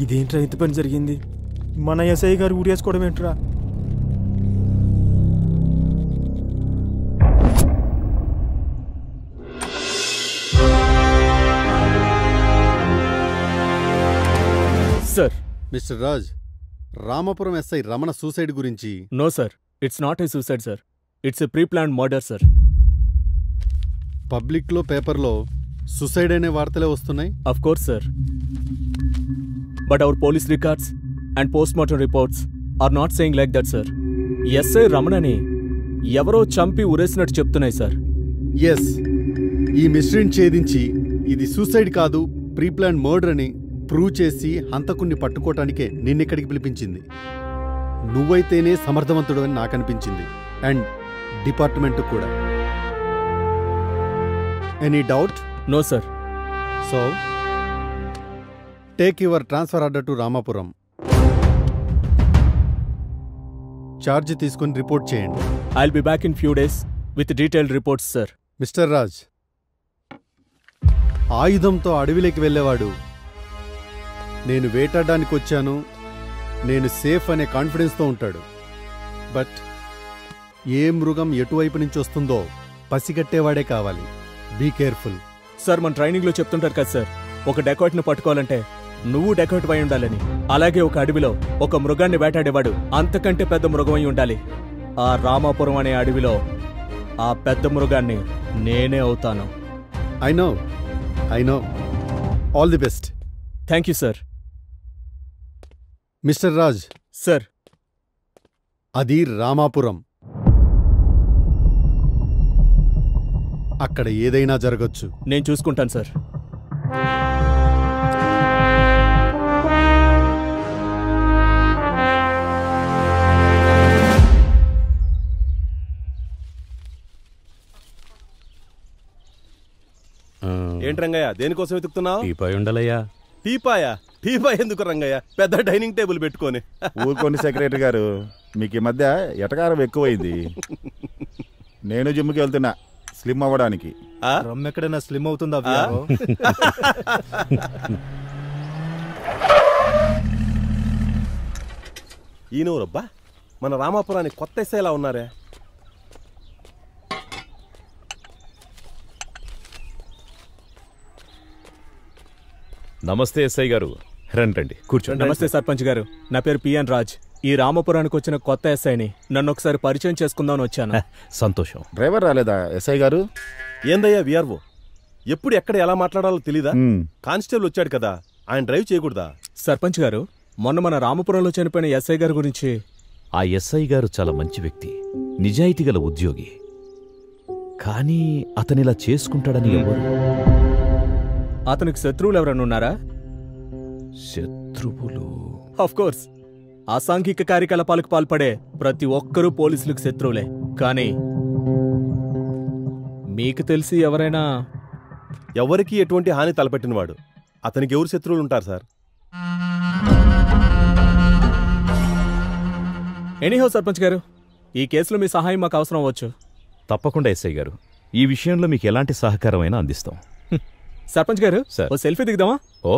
ఇదేంట్రా ఇంత పని జరిగింది? మన ఎస్ఐ గారు ఊరేసుకోవడం ఏంట్రా? Sir, mister Raj, Ramapuram SI Ramana suicide గురించి. No sir, it's not a suicide sir, it's a pre planned murder sir. పబ్లిక్లో పేపర్లో సూసైడ్ అనే వార్తలే వస్తున్నాయి. Of course sir, but our police records and post mortem reports are not saying like that sir. SI రమణని ఎవరో చంపి ఉరేసినట్టు చెప్తున్నాయి sir. Yes, ఈ మిస్టరీని ఛేదించి ఇది సూసైడ్ కాదు ప్రీ ప్లాన్ మర్డర్ అని ప్రూవ్ చేసి హంతకుణ్ణి పట్టుకోవటానికే నిన్నిక్కడికి పిలిపించింది. నువ్వైతేనే సమర్థవంతుడు అని నాకు అనిపించింది, అండ్ డిపార్ట్మెంట్ కూడా. Any doubt? No sir. So take your transfer order to Ramapuram. Charge తీసుకుని రిపోర్ట్ చేయండి. I'll be back in few days with detailed reports sir. Mister Raj, ఆయుధంతో అడవిలోకి వెళ్ళేవాడు నేను వేటాడడానికి వచ్చాను, నేను సేఫ్ అనే కాన్ఫిడెన్స్తో ఉంటాడు. బట్ ఏ మృగం ఎటువైపు నుంచి వస్తుందో పసిగట్టేవాడే కావాలి. Be careful. సార్, మన ట్రైనింగ్లో చెప్తుంటారు కదా సార్, ఒక డెకాట్ని పట్టుకోవాలంటే నువ్వు డెకాట్ అయి ఉండాలని. అలాగే ఒక అడవిలో ఒక మృగాన్ని వేటాడేవాడు అంతకంటే పెద్ద మృగం అయి ఉండాలి. ఆ రామాపురం అనే అడవిలో ఆ పెద్ద మృగాన్ని నేనే అవుతాను. I know. All the best. Thank you sir. Mister Raj. Sir, అది రామాపురం. అక్కడ ఏదైనా జరగచ్చు. నేను చూసుకుంటాను సార్. ఏంటి రంగయ్య, దేనికోసం వెతుకుతున్నావు? టీపాయ్ ఉండాలయ్యా. టీపాయ్ ఎందుకు రంగయ్య? పెద్ద డైనింగ్ టేబుల్ పెట్టుకొని. ఊరుకోండి సెక్రటరీ గారు, మీకు ఈ మధ్య ఎటకారం ఎక్కువైంది. నేను జిమ్కి వెళ్తున్నా స్లిమ్ అవ్వడానికి. రమ్ ఎక్కడైనా స్లిమ్ అవుతుందా? ఈయనూరబ్బా, మన రామాపురానికి కొత్త ఎస్ఐలా ఉన్నారే. నమస్తే ఎస్ఐ గారు, రండి కూర్చోండి. నమస్తే సర్పంచ్ గారు, నా పేరు పిఎన్ రాజ్. ఈ రామపురానికి వచ్చిన కొత్త ఎస్ఐని. నన్ను ఒకసారి పరిచయం చేసుకుందామని వచ్చాను. సంతోషం. డ్రైవర్ రాలేదా ఎస్ఐ గారు? ఏందయ్యా విఆర్ఓ, ఎప్పుడు ఎక్కడ ఎలా మాట్లాడాలో తెలీదా? కానిస్టేబుల్ వచ్చాడు కదా, ఆయన డ్రైవ్ చేయకూడదా? సర్పంచ్ గారు, మొన్న మన రామపురంలో చనిపోయిన ఎస్ఐ గారి గురించి. ఆ ఎస్ఐ గారు చాలా మంచి వ్యక్తి, నిజాయితీ గల ఉద్యోగి. కానీ అతనిలా చేసుకుంటాడని ఎవరు? అతనికి శత్రువులు ఎవరన్నా ఉన్నారా? శత్రువులు? ఆఫ్ కోర్స్, అసాంఘిక కార్యకలాపాలకు పాల్పడే ప్రతి ఒక్కరూ పోలీసులకు శత్రువులే. కానీ మీకు తెలిసి ఎవరైనా? ఎవరికి ఎటువంటి హాని తలపెట్టినవాడు అతనికి ఎవరు శత్రువులు ఉంటారు సార్? ఎనీహో సర్పంచ్ గారు, ఈ కేసులో మీ సహాయం మాకు అవసరం అవ్వచ్చు. తప్పకుండా ఎస్ఐ గారు, ఈ విషయంలో మీకు ఎలాంటి సహకారమైనా అందిస్తాం. సర్పంచ్ గారు, ఓ సెల్ఫీ దిగుదామా? ఓ,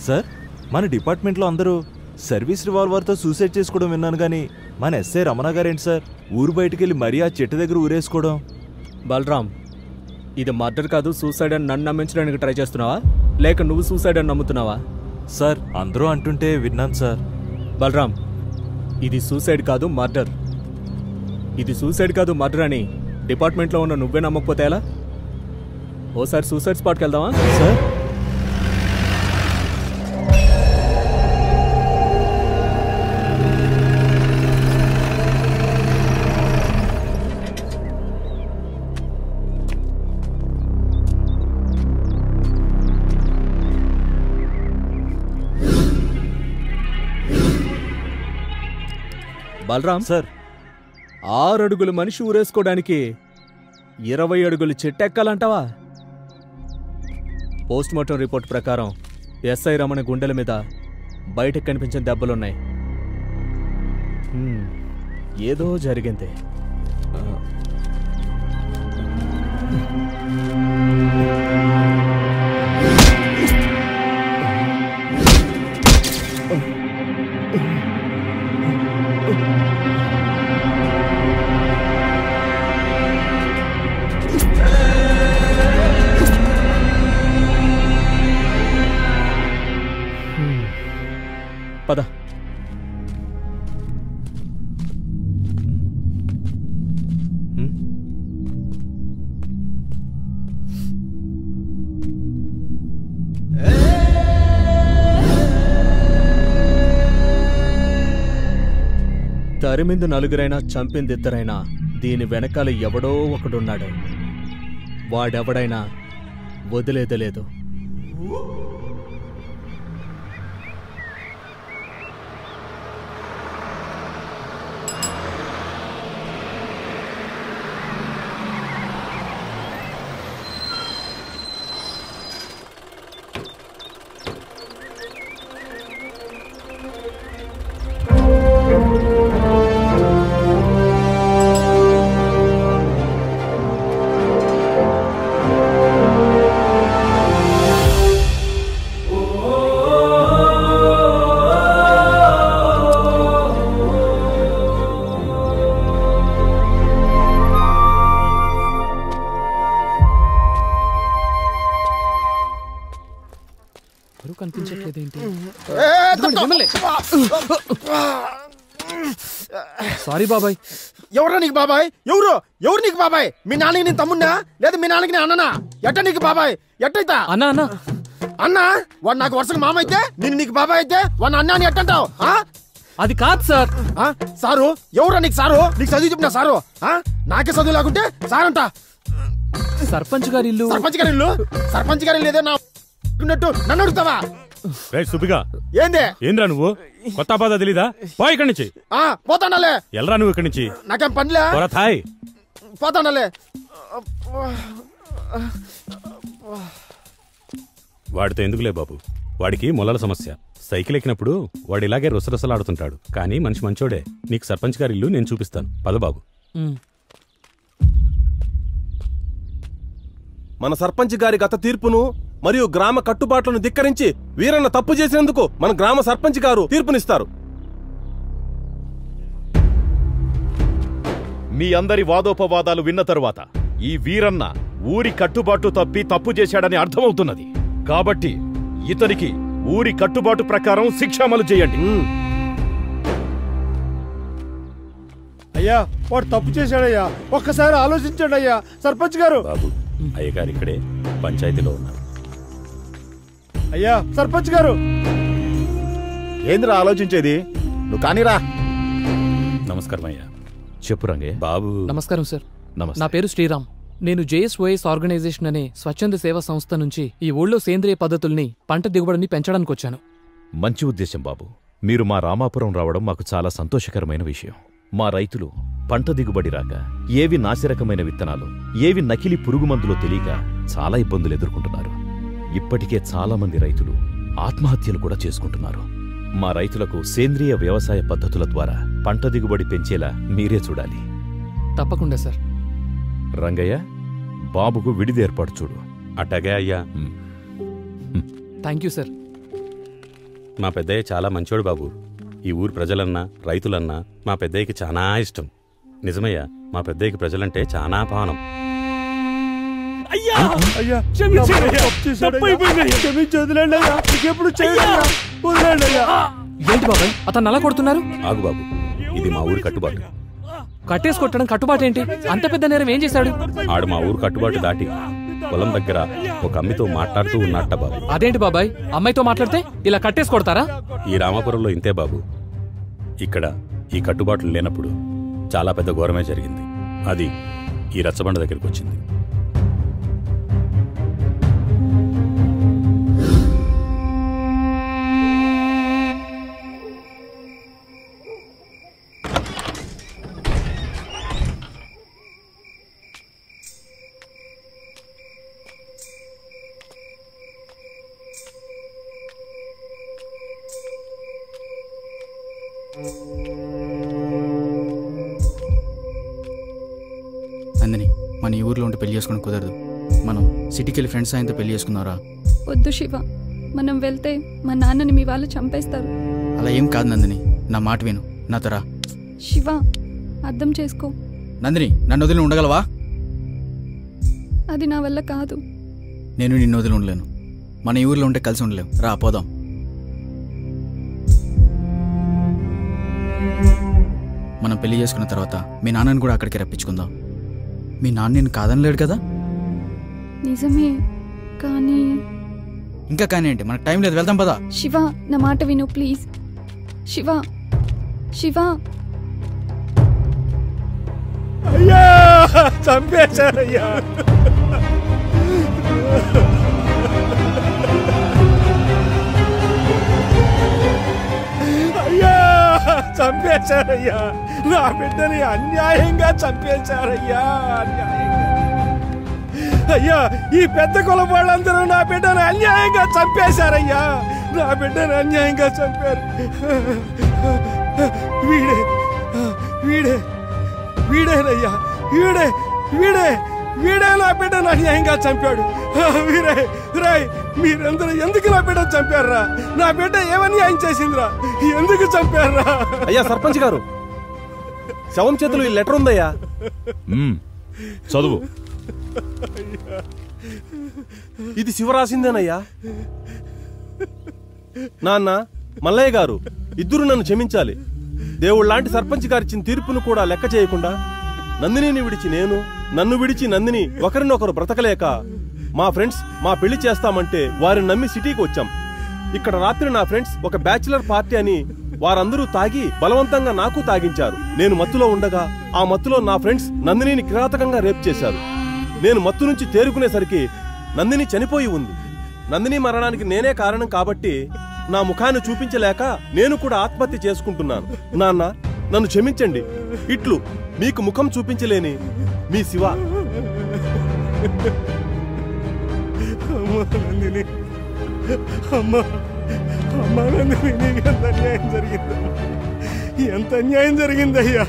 సార్, మన డిపార్ట్మెంట్లో అందరూ సర్వీస్ రివాల్వర్తో సూసైడ్ చేసుకోవడం విన్నాను, కానీ మన ఎస్ఐ రమణ గారేంటి సార్ ఊరు బయటకెళ్ళి మరీ ఆ చెట్టు దగ్గర ఊరేసుకోవడం? బలరాం, ఇది మర్డర్ కాదు సూసైడ్ అని నన్ను నమ్మించడానికి ట్రై చేస్తున్నావా, లేక నువ్వు సూసైడ్ అని నమ్ముతున్నావా? సార్, అందరూ అంటుంటే విన్నాను సార్. బలరాం, ఇది సూసైడ్ కాదు మర్డర్. ఇది సూసైడ్ కాదు మర్డర్ అని డిపార్ట్మెంట్లో ఉన్న నువ్వే నమ్మకపోతే ఎలా? ఓసారి సూసైడ్ స్పాట్కి వెళ్దామా? సార్, బలరాం సార్, 6 అడుగులు మనిషి ఊరేసుకోవడానికి 20 అడుగులు చెట్టెక్కాలంటావా? పోస్ట్ మార్టం రిపోర్ట్ ప్రకారం ఎస్ఐ రమణ గుండెల మీద బయటకు కనిపించిన దెబ్బలున్నాయి. ఏదో జరిగింది. పద. తరిమింది నలుగురైనా చంపింది ఇద్దరైనా దీని వెనకాల ఎవడో ఒకడున్నాడు. వాడెవడైనా వదిలేదలేదు. కనిపించట్లేదేంటి? సారీ బాబాయ్. ఎవరా నీకు బాబాయ్? ఎవరు నీకు బాబాయ్? మీ నాన్నకి నేను తమ్మున్నా లేదా మీ నాన్నకి నేను అన్ననా? ఎట్ట నీకు బాబాయ్? ఎట్టయితా అన్నా అన్నా అన్నా? వాడు నాకు వరుసగా మామ అయితే నేను నీకు బాబాయ్ అయితే వాడు అన్నా అని ఎట్టంటావు? అది కాదు సార్. సారు ఎవరా నీకు? సారు నీకు చదువు చెప్పిన సారు? నాకే చదువు లేకుంటే సారంట. సర్పంచ్ గారి ఇల్లు. సర్పంచ్ గారి ఇల్లు ఏదో నా నన్ను అడుగుతావా? సుబ్బిగా ఏంది? ఏంద్రా నువ్వు? కొత్త బాధ తెలీదా? పో ఇక్కడి నుంచి. పోతాండాలే. ఎల్రా నువ్వు ఇక్కడి నుంచి. నాకేం పనిలే. పోతాండాలే. వాడితో ఎందుకులే బాబు, వాడికి మొలల సమస్య. సైకిల్ ఎక్కినప్పుడు వాడు ఇలాగే రుసరుసలాడుతుంటాడు. కానీ మనిషి మంచోడే. నీకు సర్పంచ్ గారి ఇల్లు నేను చూపిస్తాను. పద బాబు. మన సర్పంచ్ గారి గత తీర్పును మరియు గ్రామ కట్టుబాట్లను ధిక్కరించి వీరన్న తప్పు చేసినందుకు మన గ్రామ సర్పంచ్ గారు తీర్పునిస్తారు. మీ అందరి వాదోపవాదాలు విన్న తరువాత ఈ వీరన్న ఊరి కట్టుబాటు తప్పి తప్పు చేశాడని అర్థమవుతున్నది. కాబట్టి ఇతనికి ఊరి కట్టుబాటు ప్రకారం శిక్ష అమలు చేయండి. అయ్యా వాడు తప్పు చేశాడయ్యా, ఒక్కసారి ఆలోచించండి అయ్యా సర్పంచ్ గారు. బాబు, అయ్యగారు ఇక్కడే పంచాయతీలో ఉన్నారు. అయ్యా సర్పంచ్ గారు. ఏందిరా ఆలోచించేది? నువ్వు కానీరా. నమస్కారం అయ్యా. చెప్పు రంగయ్య. బాబు. నమస్కారం సార్. నమస్తే. నా పేరు శ్రీరామ్. నేను జేఎస్ఓఎస్ ఆర్గనైజేషన్ అనే స్వచ్ఛంద సేవా సంస్థ నుంచి ఈ ఊళ్ళో సేంద్రియ పద్ధతుల్ని, పంట దిగుబడిని పెంచడానికి వచ్చాను. మంచి ఉద్దేశం బాబు. మీరు మా రామాపురం రావడం మాకు చాలా సంతోషకరమైన విషయం. మా రైతులు పంట దిగుబడి రాక, ఏవి నాసిరకమైన విత్తనాలు, ఏవి నకిలీ పురుగుమందులో తెలియక చాలా ఇబ్బందులు ఎదుర్కొంటున్నారు. ఇప్పటికే చాలా మంది రైతులు ఆత్మహత్యలు కూడా చేసుకుంటున్నారు. మా రైతులకు సేంద్రియ వ్యవసాయ పద్ధతుల ద్వారా పంట దిగుబడి పెంచేలా మీరే చూడాలి. తప్పకుండా సార్. రంగయ్య, బాబుకు విడిది ఏర్పాటు చూడు. అట్టగే అయ్యా. Thank you sir. మా పెద్దయ్య చాలా మంచోడు బాబు. ఈ ఊరు ప్రజలన్నా రైతులన్నా మా పెద్దయ్యకి చాలా ఇష్టం. నిజమయ్యా, మా పెద్దయ్యకి ప్రజలంటే చాలా పానం. ఏంటి బాబాయ్ అతను అలా కొడుతున్నారు? ఆగు బాబు, ఇది మా ఊరి కట్టుబాటు. కట్టేసి కొట్టడం కట్టుబాటు ఏంటి? అంత పెద్ద నేరం ఏం చేశాడు? ఆడు మా ఊరు కట్టుబాటు దాటి పొలం దగ్గర ఒక అమ్మితో మాట్లాడుతూ ఉన్నట్ట బాబు. అదేంటి బాబాయ్, అమ్మాయితో మాట్లాడితే ఇలా కట్టేసి కొడతారా? ఈ రామాపురంలో ఇంతే బాబు. ఇక్కడ ఈ కట్టుబాట్లు లేనప్పుడు చాలా పెద్ద ఘోరమే జరిగింది. అది ఈ రచ్చబండ దగ్గరికి వచ్చింది. మన ఈ ఊర్లో ఉంటే పెళ్లి చేసుకుని కుదరదు. మనం సిటీకి వెళ్ళి ఫ్రెండ్స్ ఆయనతో పెళ్లి చేసుకున్నారా? వద్దు శివ, మనం వెళ్తే మా నాన్నని మీ వాళ్ళు చంపేస్తారు. అలా ఏం కాదు నందిని, నా మాట విను, నాతో రా. శివ, అర్థం చేసుకో. నందిని, నన్ను వదిలి ఉండగలవా? అది నా వల్ల కాదు. నేను నిన్ను వదిలి ఉండలేను. మన ఈ ఊర్లో ఉంటే కలిసి ఉండలేం. రా పోదాం. మనం పెళ్లి చేసుకున్న తర్వాత మీ నాన్నని కూడా అక్కడికి రప్పించుకుందాం. మీ నాన్న నేను కాదనలేడు కదా? నిజమే, కానీ ఇంకా కానీ ఏంటి, మనకు టైం లేదు, వెళ్దాం పదా. శివ, నా మాట విను ప్లీజ్. శివ, శివ. అయ్యా, చంపేశారయ్యా. అయ్యా, చంపేశారయ్యా. నా బిడ్డని అన్యాయంగా చంపేశారయ్యా, అన్యాయంగా. అయ్యా, ఈ పెద్ద కుల వాళ్ళందరూ నా బిడ్డను అన్యాయంగా చంపేశారయ్యా. నా బిడ్డను అన్యాయంగా చంపారు. వీడే వీడే వీడేనయ్యా, వీడే వీడే వీడే నా బిడ్డను అన్యాయంగా చంపాడు. వీరే రాయ్, మీరందరూ ఎందుకు నా బిడ్డను చంపారా? నా బిడ్డ ఏమన్యాయం చేసిందిరా? ఎందుకు చంపారా? అయ్యా సర్పంచ్ గారు, శవం చేతులు ఈ లెటర్ ఉందయ్యా. చదువు. ఇది శివ రాసిందేనయ్యా. నాన్న, మల్లయ్య గారు, ఇద్దరు నన్ను క్షమించాలి. దేవుడు లాంటి సర్పంచ్ గారిచ్చిన తీర్పును కూడా లెక్క చేయకుండా నందినిని విడిచి నేను, నన్ను విడిచి నందిని ఒకరినొకరు బ్రతకలేక మా ఫ్రెండ్స్ మా పెళ్లి చేస్తామంటే వారిని నమ్మి సిటీకి వచ్చాం. ఇక్కడ రాత్రి నా ఫ్రెండ్స్ ఒక బ్యాచిలర్ పార్టీ అని వారందరూ తాగి బలవంతంగా నాకు తాగించారు. నేను మత్తులో ఉండగా ఆ మత్తులో నా ఫ్రెండ్స్ నందినిని కిరాతకంగా రేప్ చేశారు. నేను మత్తు నుంచి తేరుకునేసరికి నందిని చనిపోయి ఉంది. నందిని మరణానికి నేనే కారణం కాబట్టి నా ముఖాన్ని చూపించలేక నేను కూడా ఆత్మహత్య చేసుకుంటున్నాను. నాన్న, నన్ను క్షమించండి. ఇట్లు మీకు ముఖం చూపించలేని మీ శివ. నందిని, అమ్మా, అమ్మా నందిని, నీకు ఎంత అన్యాయం జరిగిందా? ఎంత అన్యాయం జరిగిందయ్యా?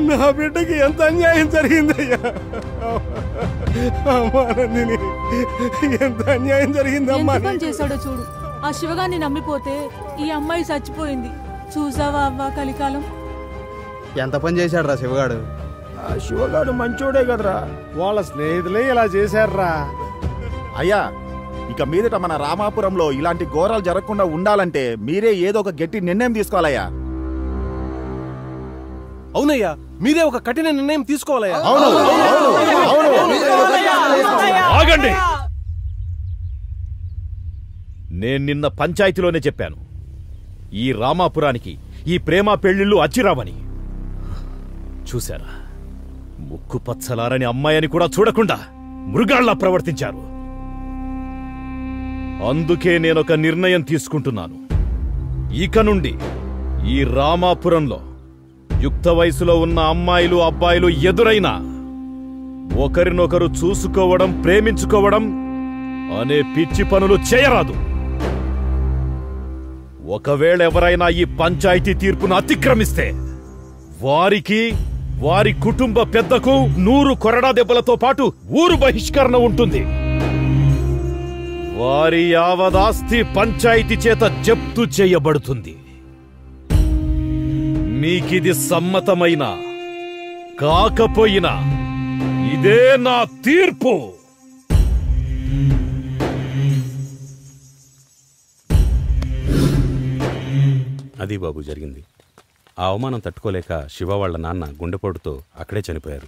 నా బిడ్డకి ఎంత అన్యాయం జరిగిందయ్యా? అమ్మా నందిని, ఎంత అన్యాయం జరిగిందమ్మా? ఎంత పని చేశాడో చూడు. ఆ శివగాన్ని నమ్మిపోతే ఈ అమ్మాయి చచ్చిపోయింది. చూసావా అవ్వ కలికాలం? ఎంత పని చేశాడు రా శివగాడు. ఆ శివగాడు మంచోడే కదరా, వాళ్ళ స్నేహితులే ఇలా చేశారా. అయ్యా, ఇక మీదట మన రామాపురంలో ఇలాంటి ఘోరాలు జరగకుండా ఉండాలంటే మీరే ఏదో ఒక గట్టి నిర్ణయం తీసుకోవాలయ్యా. అవునయ్యా, మీరే ఒక కఠిన నిర్ణయం తీసుకోవాలయ్యా. ఆగండి. నేను నిన్న పంచాయతీలోనే చెప్పాను, ఈ రామాపురానికి ఈ ప్రేమ పెళ్లిళ్ళు అచ్చిరావని. చూశారా, ముక్కు పచ్చలారని అమ్మాయిని కూడా చూడకుండా మృగాళ్లా ప్రవర్తించారు. అందుకే నేనొక నిర్ణయం తీసుకుంటున్నాను. ఇక నుండి ఈ రామాపురంలో యుక్త వయసులో ఉన్న అమ్మాయిలు అబ్బాయిలు ఎదురైనా ఒకరినొకరు చూసుకోవడం, ప్రేమించుకోవడం అనే పిచ్చి పనులు చేయరాదు. ఒకవేళ ఎవరైనా ఈ పంచాయతీ తీర్పును అతిక్రమిస్తే వారికి, వారి కుటుంబ పెద్దకు 100 కొరడా దెబ్బలతో పాటు ఊరు బహిష్కరణ ఉంటుంది. వారి యావదాస్తి పంచాయతీ చేత జప్తు చేయబడుతుంది. మీకిది సమ్మతమైనా కాకపోయినా ఇదే నా తీర్పు. అది బాబు జరిగింది. ఆ అవమానం తట్టుకోలేక శివ వాళ్ళ నాన్న గుండెపోటుతో అక్కడే చనిపోయారు.